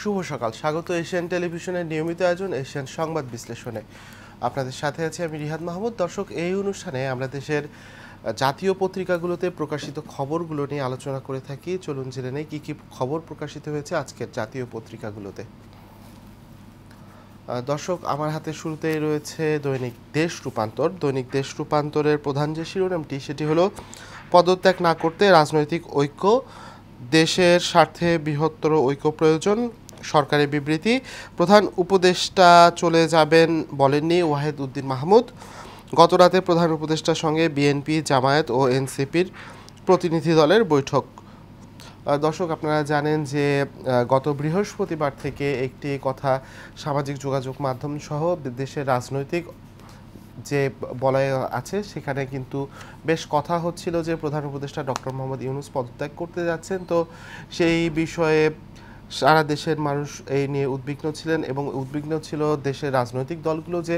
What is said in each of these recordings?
শুভ সকাল। স্বাগত এশিয়ান টেলিভিশনের নিয়মিত আয়োজন এশিয়ান সংবাদ বিশ্লেষণে। আপনাদের সাথে আছি আমি রিহাদ মাহমুদ। দর্শক, এই অনুষ্ঠানে আমরা দেশের জাতীয় পত্রিকাগুলোতে প্রকাশিত খবরগুলো নিয়ে আলোচনা করে থাকি। চলুন জেনে নেই কী কী খবর প্রকাশিত হয়েছে আজকের জাতীয় পত্রিকাগুলোতে। দর্শক, আমার হাতে শুরুতেই রয়েছে দৈনিক দেশ রূপান্তর। দৈনিক দেশ রূপান্তরের প্রধান যে শিরোনামটি সেটি হলো পদত্যাগ না করতে রাজনৈতিক ঐক্য, দেশের স্বার্থে বৃহত্তর ঐক্য প্রয়োজন। সরকারের বিবৃতি, প্রধান উপদেষ্টা চলে যাবেন বলেননি ওয়াহেদ উদ্দিন মাহমুদ। গতরাতে প্রধান উপদেষ্টার সঙ্গে বিএনপি, জামায়াত ও এনসিপির প্রতিনিধি দলের বৈঠক। দর্শক, আপনারা জানেন যে গত বৃহস্পতিবার থেকে একটি কথা সামাজিক যোগাযোগ মাধ্যম সহ দেশের রাজনৈতিক যে বলয় আছে সেখানে কিন্তু বেশ কথা হচ্ছিল যে প্রধান উপদেষ্টা ডক্টর মোহাম্মদ ইউনূস পদত্যাগ করতে যাচ্ছেন। তো সেই বিষয়ে সারা দেশের মানুষ এই নিয়ে উদ্বিগ্ন ছিলেন এবং উদ্বিগ্ন ছিল দেশের রাজনৈতিক দলগুলো যে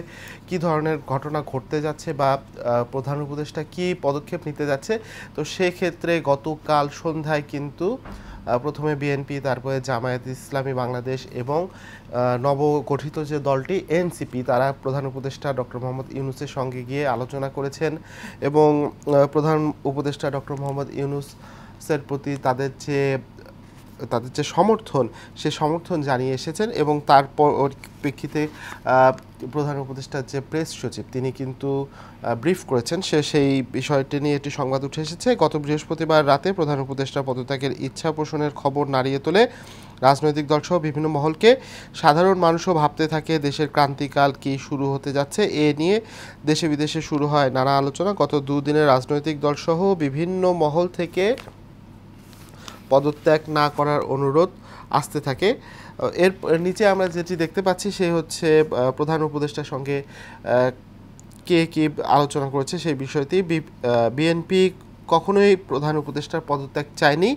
কি ধরনের ঘটনা ঘটতে যাচ্ছে বা প্রধান উপদেষ্টা কি পদক্ষেপ নিতে যাচ্ছে। তো সেক্ষেত্রে গতকাল সন্ধ্যায় কিন্তু প্রথমে বিএনপি, তারপরে জামায়াত ইসলামী বাংলাদেশ এবং নবগঠিত যে দলটি এনসিপি, তারা প্রধান উপদেষ্টা ডক্টর মোহাম্মদ ইউনূসের সঙ্গে গিয়ে আলোচনা করেছেন এবং প্রধান উপদেষ্টা ডক্টর মোহাম্মদ ইউনূসের প্রতি তাদের যে সমর্থন, সে সমর্থন জানিয়ে এসেছেন এবং তার পরিপ্রেক্ষিতে প্রধান উপদেষ্টার যে প্রেস সচিব তিনি কিন্তু ব্রিফ করেছেন, সেই বিষয়টি নিয়ে একটি সংবাদ উঠে এসেছে। গত বৃহস্পতিবার রাতে প্রধান উপদেষ্টা পদত্যাগের ইচ্ছা পোষণের খবর নাড়িয়ে তোলে রাজনৈতিক দলসহ বিভিন্ন মহলকে। সাধারণ মানুষও ভাবতে থাকে দেশের ক্রান্তিকাল কি শুরু হতে যাচ্ছে। এ নিয়ে দেশে বিদেশে শুরু হয় নানা আলোচনা। গত দুদিনের রাজনৈতিক দলসহ বিভিন্ন মহল থেকে পদত্যাগ না করার অনুরোধ আসতে থাকে। এর নিচে আমরা যেটি দেখতে পাচ্ছি সে হচ্ছে প্রধান উপদেষ্টার সঙ্গে কে কী আলোচনা করেছে সেই বিষয়টি। বিএনপি কখনোই প্রধান উপদেষ্টার পদত্যাগ চায়নি।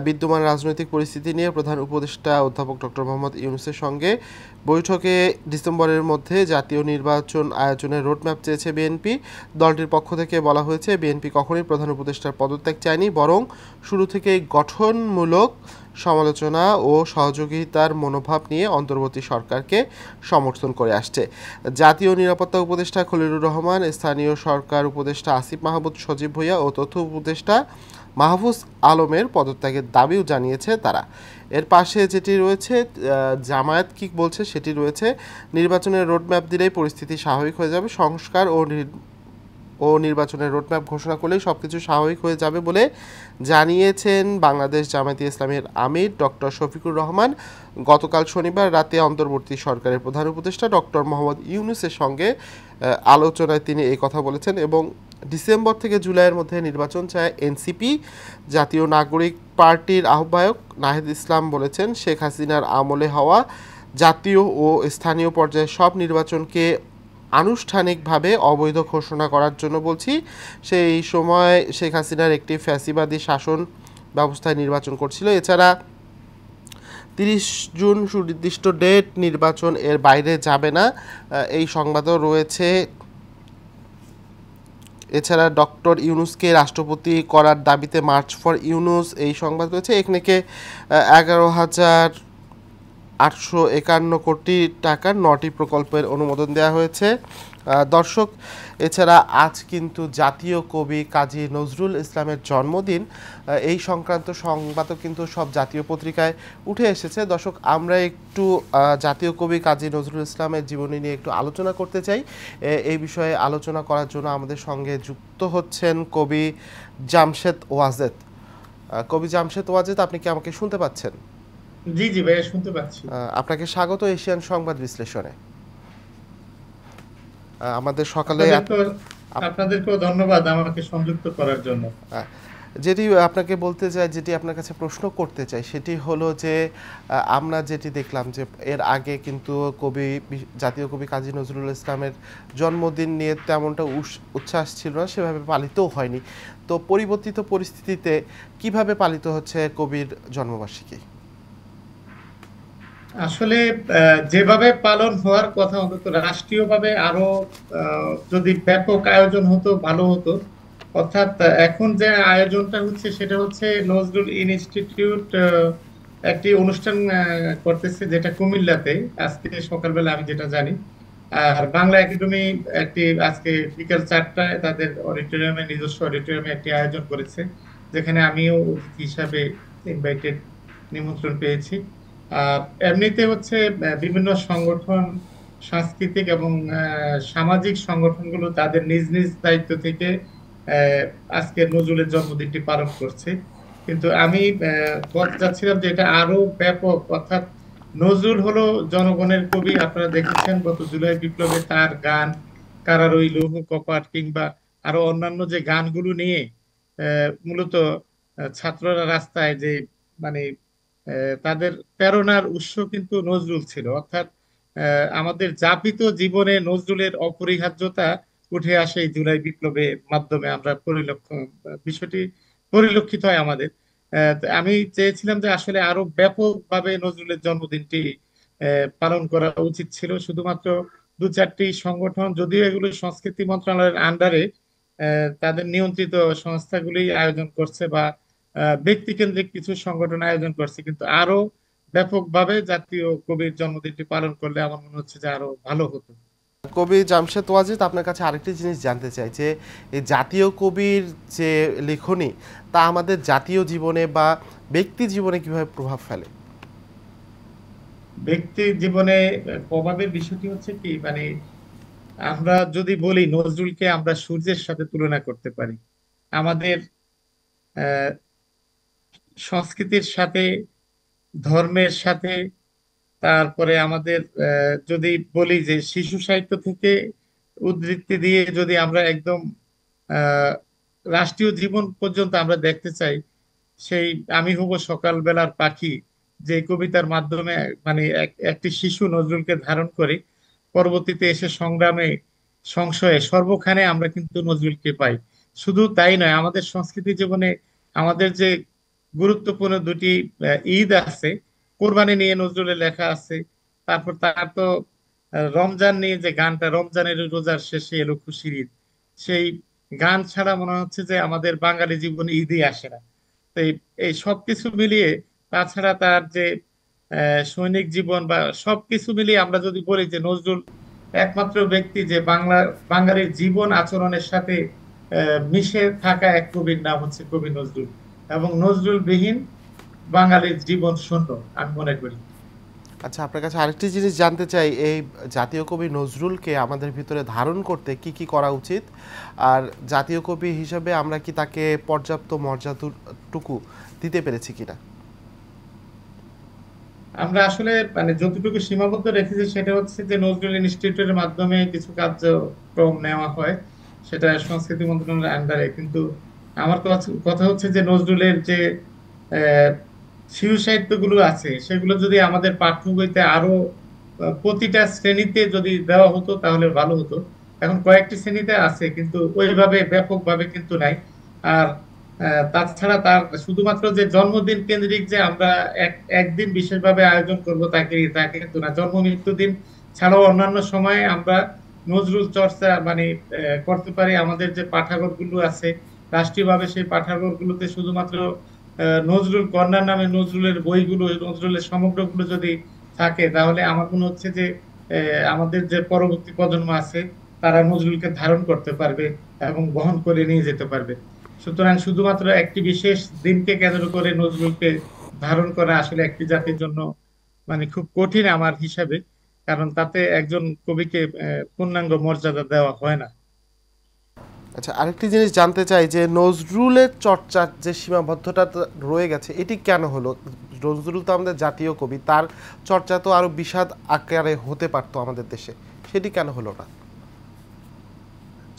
বিদ্যমান রাজনৈতিক পরিস্থিতি নিয়ে প্রধান উপদেষ্টা অধ্যাপক ডক্টর মোহাম্মদ ইউনূসের সঙ্গে বৈঠকে ডিসেম্বরের মধ্যে জাতীয় নির্বাচন আয়োজনের রোডম্যাপ চেয়েছে বিএনপি। দলটির পক্ষ থেকে বলা হয়েছে বিএনপি কখনোই প্রধান উপদেষ্টার পদত্যাগ চায়নি, বরং শুরু থেকেই গঠনমূলক সমালোচনা ও সহযোগিতার মনোভাব নিয়ে অন্তর্বর্তী সরকারকে সমর্থন করে আসছে। জাতীয় নিরাপত্তা উপদেষ্টা খলিলুর রহমান, স্থানীয় সরকার উপদেষ্টা আসিফ মাহমুদ সজীব ভূঁইয়া ও তথ্য উপদেষ্টা মাহফুজ আলমের পদত্যাগের দাবিও জানিয়েছে তারা। এর পাশে যেটি রয়েছে জামায়াত কি বলছে সেটি রয়েছে, নির্বাচনের রোডম্যাপ দিলেই পরিস্থিতি স্বাভাবিক হয়ে যাবে। সংস্কার ও নির্বাচনের রোডম্যাপ ঘোষণা করলেই সব কিছু স্বাভাবিক হয়ে যাবে বলে জানিয়েছেন বাংলাদেশ জামায়াতে ইসলামীর আমির ডক্টর শফিকুর রহমান। গতকাল শনিবার রাতে অন্তর্বর্তী সরকারের প্রধান উপদেষ্টা ডক্টর মোহাম্মদ ইউনূসের সঙ্গে আলোচনায় তিনি এই কথা বলেছেন এবং ডিসেম্বর থেকে জুলাইয়ের মধ্যে নির্বাচন চায় এনসিপি। জাতীয় নাগরিক পার্টির আহ্বায়ক নাহিদ ইসলাম বলেছেন, শেখ হাসিনার আমলে হওয়া জাতীয় ও স্থানীয় পর্যায়ে সব নির্বাচনকে আনুষ্ঠানিকভাবে অবৈধ ঘোষণা করার জন্য বলছি। সেই সময় শেখ হাসিনার একটি ফ্যাসিবাদী শাসন ব্যবস্থায় নির্বাচন করছিল। এছাড়া 30 জুন সুনির্দিষ্ট ডেট, নির্বাচন এর বাইরে যাবে না, এই সংবাদও রয়েছে। এছাড়া ডক্টর ইউনূসকে রাষ্ট্রপতি করার দাবিতে মার্চ ফর ইউনূস, এই সংবাদ রয়েছে। এখানে 11,851 কোটি টাকার 9টি প্রকল্পের অনুমোদন দেওয়া হয়েছে। দর্শক, এছাড়া আজ কিন্তু জাতীয় কবি কাজী নজরুল ইসলামের জন্মদিন। এই সংক্রান্ত সংবাদও কিন্তু সব জাতীয় পত্রিকায় উঠে এসেছে। দর্শক, আমরা একটু জাতীয় কবি কাজী নজরুল ইসলামের জীবনী নিয়ে একটু আলোচনা করতে চাই। এই বিষয়ে আলোচনা করার জন্য আমাদের সঙ্গে যুক্ত হচ্ছেন কবি জামশেদ ওয়াজেদ। কবি জামশেদ ওয়াজেদ, আপনি কি আমাকে শুনতে পাচ্ছেন? জি জি ভাইয়া, শুনতে পাচ্ছি। আপনাকে স্বাগত এশিয়ান সংবাদ বিশ্লেষণে। আমাদের সকালে আপনাদেরকেও ধন্যবাদ আমাকে সংযুক্ত করার জন্য। যেটি আপনাকে বলতে চাই, যেটি আপনার কাছে প্রশ্ন করতে চাই সেটি হলো যে আমরা যেটি দেখলাম যে এর আগে কিন্তু জাতীয় কবি কাজী নজরুল ইসলামের জন্মদিন নিয়ে তেমনটা উচ্ছ্বাস ছিল না, সেভাবে পালিতও হয়নি। তো পরিবর্তিত পরিস্থিতিতে কিভাবে পালিত হচ্ছে কবির জন্মবার্ষিকী? আসলে যেভাবে পালন হওয়ার কথা, অন্তত রাষ্ট্রীয়ভাবে আরো যদি ব্যাপক আয়োজন হতো ভালো হতো। অর্থাৎ এখন যে আয়োজনটা হচ্ছে সেটা হচ্ছে নজরুল ইনস্টিটিউট একটি অনুষ্ঠান করতেছে, যেটা কুমিল্লাতে আজকে সকালবেলা, আমি যেটা জানি। আর বাংলা একাডেমি একটি আজকে বিকেল 4টায় তাদের অডিটোরিয়ামে, নিজস্ব অডিটোরিয়ামে একটি আয়োজন করেছে, যেখানে আমিও অতিথি হিসাবে ইনভাইটেড, নিমন্ত্রণ পেয়েছি। আর এমনিতে হচ্ছে বিভিন্ন সংগঠন, সাংস্কৃতিক এবং সামাজিক সংগঠনগুলো তাদের নিজ নিজ দায়িত্ব থেকে আহ, আজকে নজরুলের জন্মদিনটি পালন করছে। কিন্তু আমি বলতে চাচ্ছিলাম যে এটা আরো ব্যাপক, অর্থাৎ নজরুল হলো জনগণের কবি। আপনারা দেখেছেন গত জুলাই বিপ্লবে তার গান কারার ওই লৌহ কপাট কিংবা আরো অন্যান্য যে গানগুলো নিয়ে মূলত ছাত্ররা রাস্তায় যে মানে তাদের প্রেরণার উৎস কিন্তু নজরুল ছিল। অর্থাৎ আমাদের যাপিত জীবনে নজরুলের অপরিহার্যতা উঠে আসে এই জুলাই বিপ্লবের মাধ্যমে, আমরা বিষয়টি পরিলক্ষিত হয় আমাদের। তো আমি চেয়েছিলাম যে আসলে আরো ব্যাপকভাবে নজরুলের জন্মদিনটি পালন করা উচিত ছিল। শুধুমাত্র দু চারটি সংগঠন, যদিও এগুলো সংস্কৃতি মন্ত্রণালয়ের আন্ডারে, তাদের নিয়ন্ত্রিত সংস্থাগুলি আয়োজন করছে, বা ব্যক্তিকেন্দ্রিক কিছু সংগঠন আয়োজন করছে, কিন্তু আরো ব্যাপকভাবে জাতীয় কবির জন্মদিনটি পালন করলে আমার মনে হচ্ছে যে আরো ভালো হতো। কবি জামশেদ ওয়াজিদ, আপনার কাছে আরেকটি জিনিস জানতে চাই যে এই জাতীয় কবির যে লেখনী, তা আমাদের জাতীয় জীবনে বা ব্যক্তি জীবনে কিভাবে প্রভাব ফেলে? ব্যক্তি জীবনে প্রভাবের বিষয়টি হচ্ছে কি, আমরা যদি বলি নজরুলকে আমরা সূর্যের সাথে তুলনা করতে পারি, আমাদের আহ, সংস্কৃতির সাথে, ধর্মের সাথে। তারপরে আমাদের যদি বলি যে শিশু সাহিত্য থেকে উদ্ধৃতি দিয়ে যদি আমরা একদম আহ, রাষ্ট্রীয় জীবন পর্যন্ত আমরা দেখতে চাই, সেই আমি হব সকালবেলার পাখি যে কবিতার মাধ্যমে একটি শিশু নজরুলকে ধারণ করে পরবর্তীতে এসে সংগ্রামে, সংশয়ে, সর্বখানে আমরা কিন্তু নজরুলকে পাই। শুধু তাই নয়, আমাদের সংস্কৃতি জীবনে আমাদের যে গুরুত্বপূর্ণ দুটি ঈদ আছে, কোরবানি নিয়ে নজরুলের লেখা আছে। তারপর তার তো রমজান নিয়ে যে গানটা, রমজানের রোজার শেষে এলো খুশির ঈদ, সেই গান ছাড়া মনে হচ্ছে যে আমাদের বাঙালি জীবনে ঈদই আসে না। তো এই সবকিছু মিলিয়ে, তাছাড়া তার যে সৈনিক জীবন বা সবকিছু মিলিয়ে আমরা যদি বলি যে নজরুল একমাত্র ব্যক্তি যে বাঙালির জীবন আচরণের সাথে মিশে থাকা এক কবির নাম হচ্ছে কবি নজরুল। এবং নজরুল বিহীন বাঙালির জীবন শূন্য, আমি মনে করি। আচ্ছা, আপনার কাছে আরেকটি জিনিস জানতে চাই, এই জাতীয় কবি নজরুলকে আমাদের ভিতরে ধারণ করতে কি কি করা উচিত, আর জাতীয় কবি হিসেবে আমরা কি তাকে পর্যাপ্ত মর্যাদাটুকু দিতে পেরেছি কিনা? আমরা আসলে যতটুকু সীমাবদ্ধ রেখেছি সেটা হচ্ছে যে নজরুল ইনস্টিটিউটের মাধ্যমে কিছু কার্যক্রম নেওয়া হয়, সেটা সংস্কৃতি মন্ত্রণালয়ের আন্ডারে। কিন্তু আমার কথা হচ্ছে যে নজরুলের যে আহ, শিশু সাহিত্য গুলো আছে, সেগুলো যদি আমাদের পাঠ্য বইতে আরো প্রতিটা শ্রেণীতে যদি দেওয়া হতো তাহলে ভালো হতো। এখন কয়েকটি শ্রেণীতে আছে, কিন্তু ওইভাবে ব্যাপকভাবে কিন্তু নাই। আর তাছাড়া তার শুধুমাত্র যে জন্মদিন কেন্দ্রিক যে আমরা একদিন বিশেষভাবে আয়োজন করব, তাকে কিন্তু না। জন্ম মৃত্যু দিন ছাড়াও অন্যান্য সময়ে আমরা নজরুল চর্চা করতে পারি। আমাদের যে পাঠাগার গুলো আছে রাষ্ট্রীয়ভাবে, সেই পাঠাগার গুলোতে শুধুমাত্র নজরুল কর্নার নামে নজরুলের বইগুলো, নজরুলের সমগ্রগুলো যদি থাকে, তাহলে আমার মনে হচ্ছে যে আমাদের যে পরবর্তী প্রজন্ম আছে তারা নজরুলকে ধারণ করতে পারবে এবং বহন করে নিয়ে যেতে পারবে। সুতরাং শুধুমাত্র একটি বিশেষ দিনকে কেন্দ্র করে নজরুলকে ধারণ করা আসলে একটি জাতির জন্য খুব কঠিন আমার হিসাবে, কারণ তাতে একজন কবিকে পূর্ণাঙ্গ মর্যাদা দেওয়া হয় না। আচ্ছা, আরেকটি জিনিস জানতে চাই যে নজরুলের চর্চার যে সীমাবদ্ধতা রয়ে গেছে, এটি কেন হলো? নজরুল তো আমাদের জাতীয় কবি, তার চর্চা তো আরো বিশাল আকারে হতে পারতো আমাদের দেশে, সেটি কেন হলো না?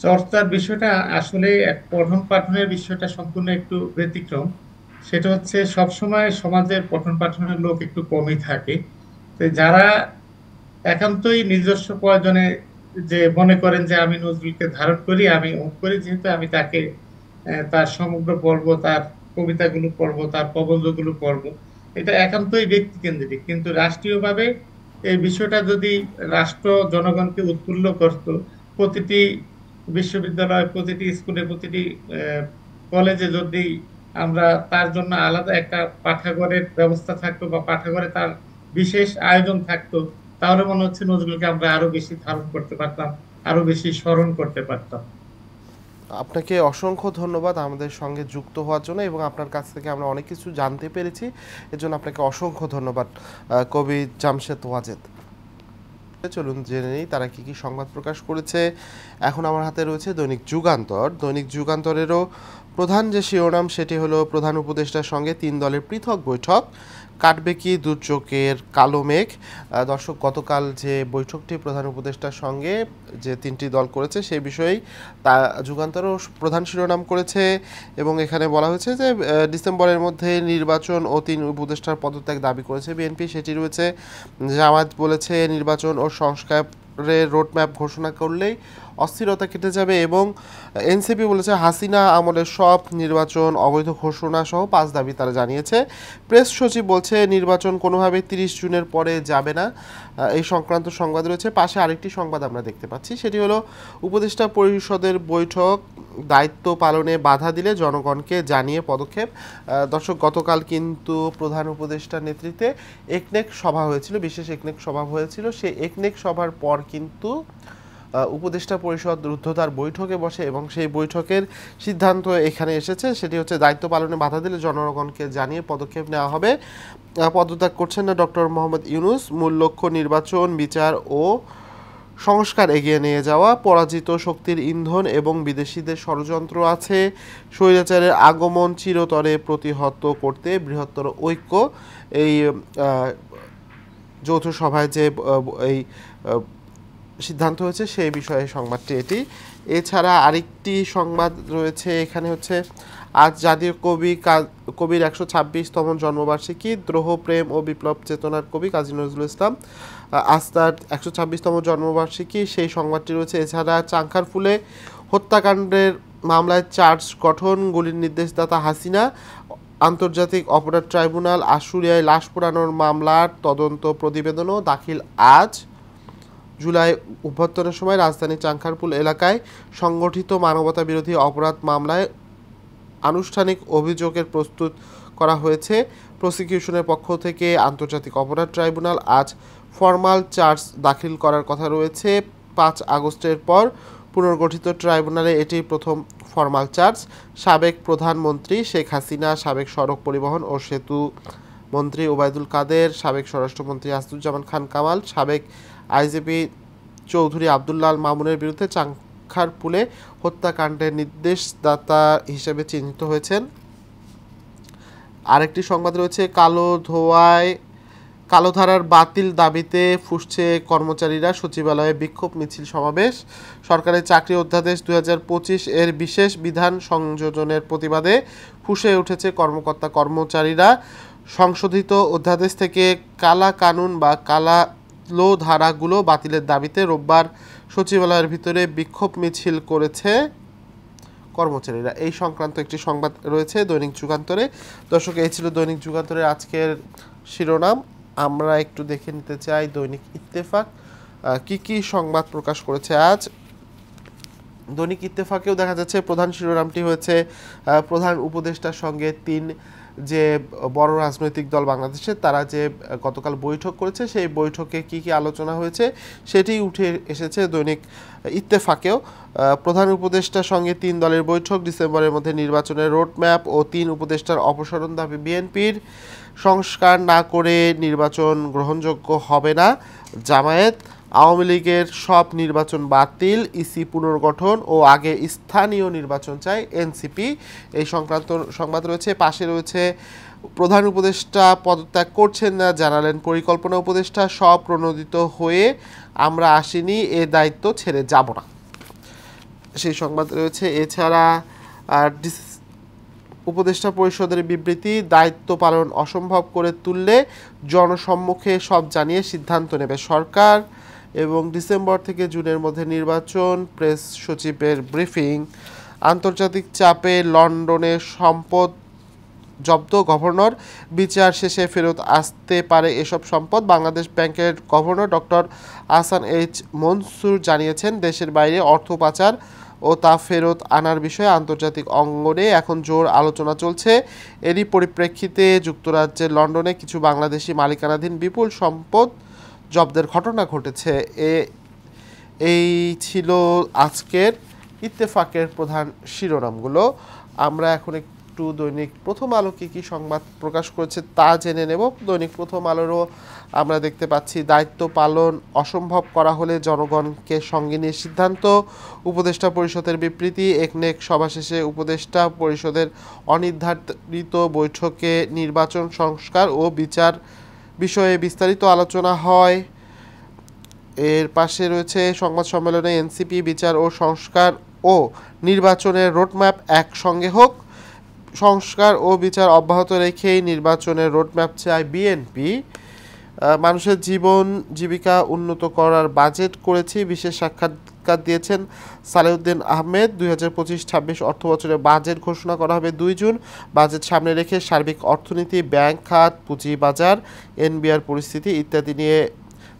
চর্চার বিষয়টা আসলে পঠন পাঠনের বিষয়টা সম্পূর্ণ একটু ব্যতিক্রম। সেটা হচ্ছে সবসময় সমাজের পঠন পাঠনের লোক একটু কমই থাকে। তো যারা একান্তই নিজস্ব প্রয়োজনে যে মনে করেন যে আমি নজরুলকে ধারণ করি, আমি অমুক করি, যেহেতু আমি তাকে তার সমগ্র পর্ব, তার কবিতাগুলো পড়ব, তার প্রবন্ধগুলো পড়ব, এটা একান্তই ব্যক্তি কেন্দ্রিক। কিন্তু রাষ্ট্রীয়ভাবে এই বিষয়টা যদি রাষ্ট্র জনগণকে উৎফুল্ল করত, প্রতিটি বিশ্ববিদ্যালয়, প্রতিটি স্কুলে, প্রতিটি কলেজে যদি আমরা তার জন্য আলাদা একটা পাঠাগারের ব্যবস্থা থাকতো বা পাঠাগারে তার বিশেষ আয়োজন থাকতো, তাহলে মনে হচ্ছে নজরুলকে আমরা আরো বেশি ধারণ করতে পারতাম, আরো বেশি স্মরণ করতে পারতাম। আপনাকে অসংখ্য ধন্যবাদ আমাদের সঙ্গে যুক্ত হওয়ার জন্য, এবং আপনার কাছ থেকে আমরা অনেক কিছু জানতে পেরেছি। এর জন্য আপনাকে অসংখ্য ধন্যবাদ কবি জামশেদ ওয়াজেদ। চলুন জেনে নিই তারা কি কি সংবাদ প্রকাশ করেছে। এখন আমার হাতে রয়েছে দৈনিক যুগান্তর। দৈনিক যুগান্তরেরও প্রধান যে শিরোনাম সেটি হলো প্রধান উপদেষ্টার সঙ্গে 3 দলের পৃথক বৈঠক, কাটবে কি দুর্যোগের কালো মেঘ। দর্শক, গতকাল যে বৈঠকটি প্রধান উপদেষ্টার সঙ্গে যে 3টি দল করেছে সেই বিষয়েই তা যুগান্তরও প্রধান শিরোনাম করেছে, এবং এখানে বলা হয়েছে যে ডিসেম্বরের মধ্যে নির্বাচন ও 3 উপদেষ্টার পদত্যাগ দাবি করেছে বিএনপি, সেটি রয়েছে। জামায়াত বলেছে নির্বাচন ও সংস্কারের রোডম্যাপ ঘোষণা করলেই অস্থিরতা কেটে যাবে, এবং এনসিপি বলেছে হাসিনা আমলের সব নির্বাচন অবৈধ ঘোষণা সহ 5 দাবি তারা জানিয়েছে। প্রেস সচিব বলছে নির্বাচন কোনোভাবেই 30 জুনের পরে যাবে না। এই সংক্রান্ত সংবাদ রয়েছে। পাশে আরেকটি সংবাদ আমরা দেখতে পাচ্ছি, সেটি হলো উপদেষ্টা পরিষদের বৈঠক, দায়িত্ব পালনে বাধা দিলে জনগণকে জানিয়ে পদক্ষেপ। দর্শক, গতকাল কিন্তু প্রধান উপদেষ্টার নেতৃত্বে একনেক সভা হয়েছিল, বিশেষ একনেক সভা হয়েছিল। সেই একনেক সভার পর কিন্তু উপদেষ্টা পরিষদ রুদ্ধদ্বার বৈঠকে বসে, এবং সেই বৈঠকের সিদ্ধান্ত এখানে এসেছে, সেটি হচ্ছে দায়িত্ব পালনে বাধা দিলে জনগণকে জানিয়ে পদক্ষেপ নেওয়া হবে। পদত্যাগ করছেন না ডক্টর মোহাম্মদ ইউনূস। মূল লক্ষ্য নির্বাচন, বিচার ও সংস্কার এগিয়ে নিয়ে যাওয়া। পরাজিত শক্তির ইন্ধন এবং বিদেশিদের ষড়যন্ত্র আছে। স্বৈরাচারের আগমন চিরতরে প্রতিহত করতে বৃহত্তর ঐক্য। এই যৌথ সভায় যে এই সিদ্ধান্ত হয়েছে সেই বিষয়ে সংবাদটি এটি। এছাড়া আরেকটি সংবাদ রয়েছে এখানে, হচ্ছে আজ জাতীয় কবির 126তম জন্মবার্ষিকী, দ্রোহ প্রেম ও বিপ্লব চেতনার কবি কাজী নজরুল ইসলাম, আজ তার 126তম জন্মবার্ষিকী, সেই সংবাদটি রয়েছে। এছাড়া চাংখারপুলে হত্যাকাণ্ডের মামলায় চার্জ গঠন, গুলির নির্দেশদাতা হাসিনা, আন্তর্জাতিক অপরাধ ট্রাইব্যুনাল আশুলিয়ায় লাশ পোড়ানোর মামলার তদন্ত প্রতিবেদনও দাখিল আজ। জুলাই অভ্যর্থনের সময় রাজধানীর চাংখারপুল এলাকায় সংগঠিত মানবতা বিরোধী অপরাধ মামলায় আনুষ্ঠানিক অভিযোগের প্রস্তুত করা হয়েছে প্রসিকিউশনের পক্ষ থেকে। আন্তর্জাতিক অপরাধ ট্রাইব্যুনাল আজ ফরমাল চার্জ দাখিল করার কথা রয়েছে। 5 আগস্টের পর পুনর্গঠিত ট্রাইব্যুনালে এটি প্রথম ফরমাল চার্জ। সাবেক প্রধানমন্ত্রী শেখ হাসিনা, সাবেক সড়ক পরিবহন ও সেতু মন্ত্রী ওবায়দুল কাদের, সাবেক স্বরাষ্ট্রমন্ত্রী আসাদুজ্জামান খান কামাল, সাবেক আইজিপি চৌধুরী আবদুল্লাহ আল মামুনের বিরুদ্ধে চাংখারপুলে হত্যাকাণ্ডের নির্দেশদাতা হিসেবে চিহ্নিত হয়েছেন। আরেকটি সংবাদ রয়েছে কালোধারার বাতিল দাবিতে ফুঁসছে কর্মচারীরা, সচিবালয়ে বিক্ষোভ মিছিল সমাবেশ। সরকারের চাকরি অধ্যাদেশ 2025 এর বিশেষ বিধান সংযোজনের প্রতিবাদে ফুঁসে উঠেছে কর্মচারীরা। সংশোধিত অধ্যাদেশ থেকে কালা কানুন বা কালো ধারাগুলো বাতিলের দাবিতে রোববার সচিবালয়ের ভিতরে বিক্ষোভ মিছিল করেছে কর্মচারীরা। এই সংক্রান্ত একটি সংবাদ রয়েছে দৈনিক যুগান্তরে। দর্শক, এই ছিল দৈনিক যুগান্তরের আজকের শিরোনাম। আমরা একটু দেখে নিতে চাই দৈনিক ইত্তেফাক কি কি সংবাদ প্রকাশ করেছে আজ। দৈনিক ইত্তেফাকেও দেখা যাচ্ছে প্রধান শিরোনামটি হয়েছে প্রধান উপদেষ্টার সঙ্গে 3 যে বড় রাজনৈতিক দল বাংলাদেশে তারা যে গতকাল বৈঠক করেছে সেই বৈঠকে কি কি আলোচনা হয়েছে সেটি উঠে এসেছে দৈনিক ইত্তেফাকেও। প্রধান উপদেষ্টার সঙ্গে 3 দলের বৈঠক, ডিসেম্বরের মধ্যে নির্বাচনের রোডম্যাপ ও 3 উপদেষ্টার অপসারণ দাবি বিএনপির, সংস্কার না করে নির্বাচন গ্রহণযোগ্য হবে না জামায়াত, আওয়ামী লীগের সব নির্বাচন বাতিল, ইসি পুনর্গঠন ও আগে স্থানীয় নির্বাচন চায় এনসিপি। এই সংক্রান্ত সংবাদ রয়েছে। পাশে রয়েছে প্রধান উপদেষ্টা পদত্যাগ করছেন না, জানালেন পরিকল্পনা উপদেষ্টা, সব প্রণোদিত হয়ে আমরা আসিনি, এ দায়িত্ব ছেড়ে যাব না, সেই সংবাদ রয়েছে। এছাড়া উপদেষ্টা পরিষদের বিবৃতি, দায়িত্ব পালন অসম্ভব করে তুললে জনসম্মুখে সব জানিয়ে সিদ্ধান্ত নেবে সরকার, এবং ডিসেম্বর থেকে জুনের মধ্যে নির্বাচন, প্রেস সচিবের ব্রিফিং। আন্তর্জাতিক চাপে লন্ডনে সম্পদ জব্দ, গভর্নর বিচার শেষে ফেরত আসতে পারে এসব সম্পদ। বাংলাদেশ ব্যাংকের governor doctor Ahsan H Mansur জানিয়েছেন দেশের বাইরে অর্থ পাচার ও তা ফেরত আনার বিষয়ে আন্তর্জাতিক অঙ্গনে এখন জোর আলোচনা চলছে। এরই পরিপ্রেক্ষিতে যুক্তরাজ্যের লন্ডনে কিছু বাংলাদেশি মালিকানাধীন বিপুল সম্পদ জব্দের ঘটনা ঘটেছে। এই ছিল আজকের ইত্তেফাকের প্রধান শিরোনামগুলো। আমরা এখন একটু দৈনিক প্রথম আলো কী সংবাদ প্রকাশ করেছে তা জেনে নেব। দৈনিক প্রথম আলোরও আমরা দেখতে পাচ্ছি, দায়িত্ব পালন অসম্ভব করা হলে জনগণকে সঙ্গে নিয়ে সিদ্ধান্ত, উপদেষ্টা পরিষদের বিবৃতি। একনেক সভা শেষে উপদেষ্টা পরিষদের অনির্ধারিত বৈঠকে নির্বাচন সংস্কার ও বিচার বিষয়ে বিস্তারিত আলোচনা হয়। এর পাশে রয়েছে সংবাদ সম্মেলনে এনসিপি বিচার ও সংস্কার ও নির্বাচনের রোডম্যাপ একসঙ্গে হোক, সংস্কার ও বিচার অব্যাহত রেখেই নির্বাচনের রোডম্যাপ চায় বিএনপি। মানুষের জীবন জীবিকা উন্নত করার বাজেট করেছি, বিশেষ সাক্ষাৎকার দিয়েছেন সালেউদ্দিন আহমেদ। 2025-26 অর্থবছরে বাজেট ঘোষণা করা হবে 2 জুন। বাজেট সামনে রেখে সার্বিক অর্থনীতি, ব্যাংক খাত, পুঁজিবাজার, এনবিআর পরিস্থিতি ইত্যাদি নিয়ে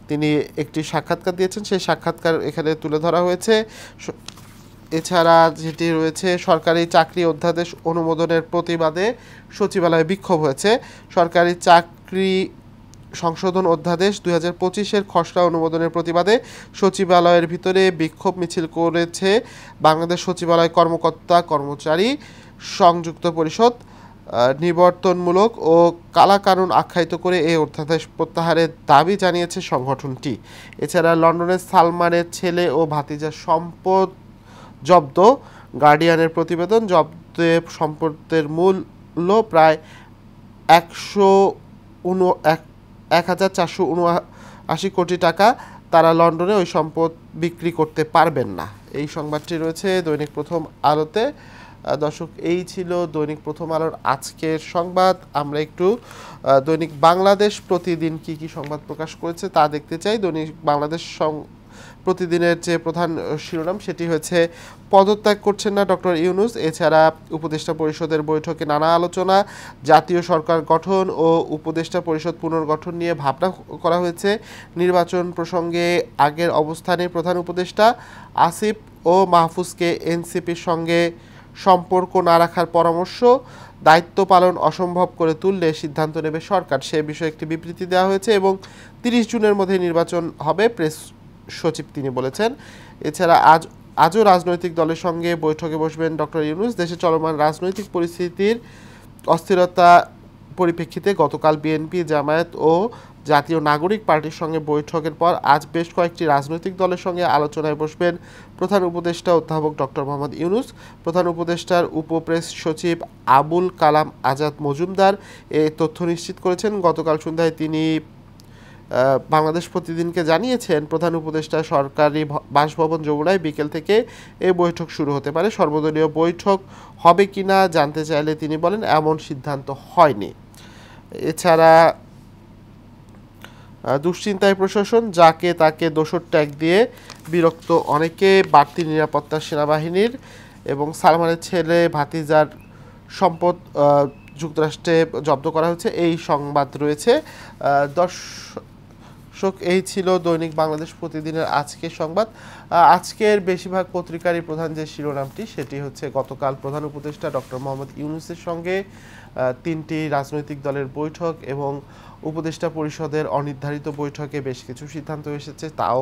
তিনি একটি সাক্ষাৎকার দিয়েছেন, সেই সাক্ষাৎকার এখানে তুলে ধরা হয়েছে। এছাড়া যেটি রয়েছে, সরকারি চাকরি অধ্যাদেশ অনুমোদনের প্রতিবাদে সচিবালয়ে বিক্ষোভ হয়েছে। সরকারি চাকরি সংশোধন অধ্যাদেশ 2025-এর খসড়া অনুমোদনের প্রতিবাদে সচিবালয়ের ভিতরে বিক্ষোভ মিছিল করেছে বাংলাদেশ সচিবালয় কর্মকর্তা কর্মচারী সংযুক্ত পরিষদ। নিবর্তনমূলক ও কালাকানুন আখ্যায়িত করে এই অধ্যাদেশ প্রত্যাহারের দাবি জানিয়েছে সংগঠনটি। এছাড়া লন্ডনের সালমানের ছেলে ও ভাতিজার সম্পদ জব্দ, গার্ডিয়ানের প্রতিবেদন। জব্দে সম্পদের মূল্য প্রায় 1479 কোটি টাকা। তারা লন্ডনে ওই সম্পদ বিক্রি করতে পারবেন না। এই সংবাদটি রয়েছে দৈনিক প্রথম আলোতে। দর্শক, এই ছিল দৈনিক প্রথম আলোর আজকের সংবাদ। আমরা একটু দৈনিক বাংলাদেশ প্রতিদিন কি সংবাদ প্রকাশ করেছে তা দেখতে চাই। দৈনিক বাংলাদেশ প্রতিদিনের যে প্রধান শিরোনাম সেটি হয়েছে, পদত্যাগ করছেন না ডক্টর ইউনূস। এছাড়া উপদেষ্টা পরিষদের বৈঠকে নানা আলোচনা, জাতীয় সরকার গঠন ও উপদেষ্টা পরিষদ পুনর্গঠন নিয়ে ভাবনা করা হয়েছে। নির্বাচন প্রসঙ্গে আগের অবস্থানে প্রধান উপদেষ্টা, আসিফ ও মাহফুজকে এনসিপির সঙ্গে সম্পর্ক না রাখার পরামর্শ, দায়িত্ব পালন অসম্ভব করে তুললে সিদ্ধান্ত নেবে সরকার, সে বিষয়ে একটি বিবৃতি দেওয়া হয়েছে এবং 30 জুনের মধ্যে নির্বাচন হবে, প্রেস সচিব তিনি বলেছেন। এছাড়া আজও রাজনৈতিক দলের সঙ্গে বৈঠকে বসবেন ডক্টর ইউনূস। দেশে চলমান রাজনৈতিক পরিস্থিতির অস্থিরতা পরিপ্রেক্ষিতে গতকাল বিএনপি, জামায়াত ও জাতীয় নাগরিক পার্টির সঙ্গে বৈঠকের পর আজ বেশ কয়েকটি রাজনৈতিক দলের সঙ্গে আলোচনায় বসবেন প্রধান উপদেষ্টা অধ্যাপক ডক্টর মোহাম্মদ ইউনূস। প্রধান উপদেষ্টার উপপ্রেস সচিব আবুল কালাম আজাদ মজুমদার এই তথ্য নিশ্চিত করেছেন। গতকাল সন্ধ্যায় তিনি বাংলাদেশ প্রতিদিনকে জানিয়েছেন, প্রধান উপদেষ্টা সরকারি বাসভবন যমুনায় বিকেল থেকে এই বৈঠক শুরু হতে পারে। সর্বদলীয় বৈঠক হবে কিনা জানতে চাইলে তিনি বলেন, এমন সিদ্ধান্ত হয়নি। এছাড়া দুশ্চিন্তায় প্রশাসন, যাকে তাকে দোষর ট্যাগ দিয়ে বিরক্ত অনেকে, বাড়তি নিরাপত্তা সেনাবাহিনীর এবং সালমানের ছেলে ভাতিজার সম্পদ যুক্তরাষ্ট্রে জব্দ করা হয়েছে, এই সংবাদ রয়েছে। দর্শক, এই ছিল দৈনিক বাংলাদেশ প্রতিদিনের আজকের সংবাদ। আজকের বেশিরভাগ পত্রিকারই প্রধান যে শিরোনামটি সেটি হচ্ছে, গতকাল প্রধান উপদেষ্টা ডক্টর মোহাম্মদ ইউনূসের সঙ্গে 3টি রাজনৈতিক দলের বৈঠক এবং উপদেষ্টা পরিষদের অনির্ধারিত বৈঠকে বেশ কিছু সিদ্ধান্ত এসেছে, তাও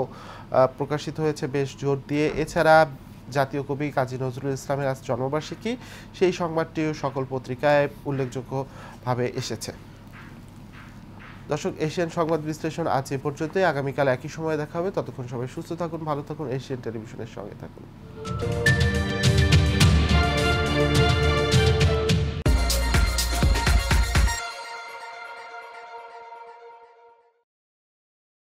প্রকাশিত হয়েছে বেশ জোর দিয়ে। এছাড়া জাতীয় কবি কাজী নজরুল ইসলামের আজ জন্মবার্ষিকী, সেই সংবাদটিও সকল পত্রিকায় উল্লেখযোগ্যভাবে এসেছে। দর্শক, এশিয়ান সংবাদ বিশ্লেষণ আজ এ পর্যন্তই। আগামীকাল একই সময়ে দেখা হবে। ততক্ষণ সবাই সুস্থ থাকুন, ভালো থাকুন, এশিয়ান টেলিভিশনের সঙ্গে থাকুন।